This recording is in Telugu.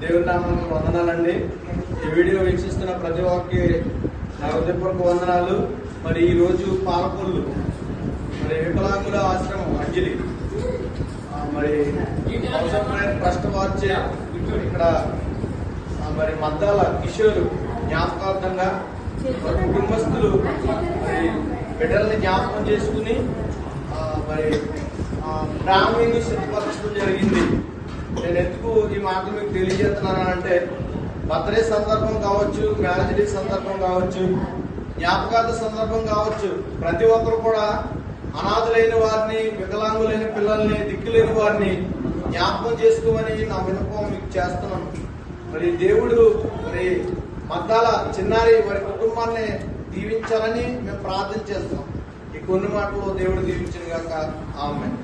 దేవుని నామానికి వందనాలండి. ఈ వీడియో వీక్షిస్తున్న ప్రతి ఒక్కరికి నా హృదయపూర్వక వందనాలు. మరి ఈరోజు పాలకొల్లు మరి వికలాంగుల ఆశ్రమం అంజలి మరి ట్రస్ట్ వాచ్ ఇక్కడ మరి మద్దాల కిషోర్ జ్ఞాపకార్థంగా కుటుంబస్తులు మరి బిడ్డల్ని జ్ఞాపకం చేసుకుని మరి గ్రామీణ సిద్ధపరచడం జరిగింది. నేను ఎందుకు ఈ మాటలు మీకు తెలియజేస్తున్నానంటే, బర్త్డే సందర్భం కావచ్చు, మ్యారేజ్ డే సందర్భం కావచ్చు, జ్ఞాపకార్థ సందర్భం కావచ్చు, ప్రతి ఒక్కరు కూడా అనాథులైన వారిని, వికలాంగులైన పిల్లల్ని, దిక్కులేని వారిని జ్ఞాపకం చేసుకోమని నా విన్నపం మీకు చేస్తున్నాను. మరి దేవుడు మరి మద్దాల చిన్నారి వారి కుటుంబాన్ని దీవించాలని మేము ప్రార్థన చేస్తున్నాం. ఈ కొన్ని మాటలు దేవుడు దీవించిన గాక. ఆమేన్.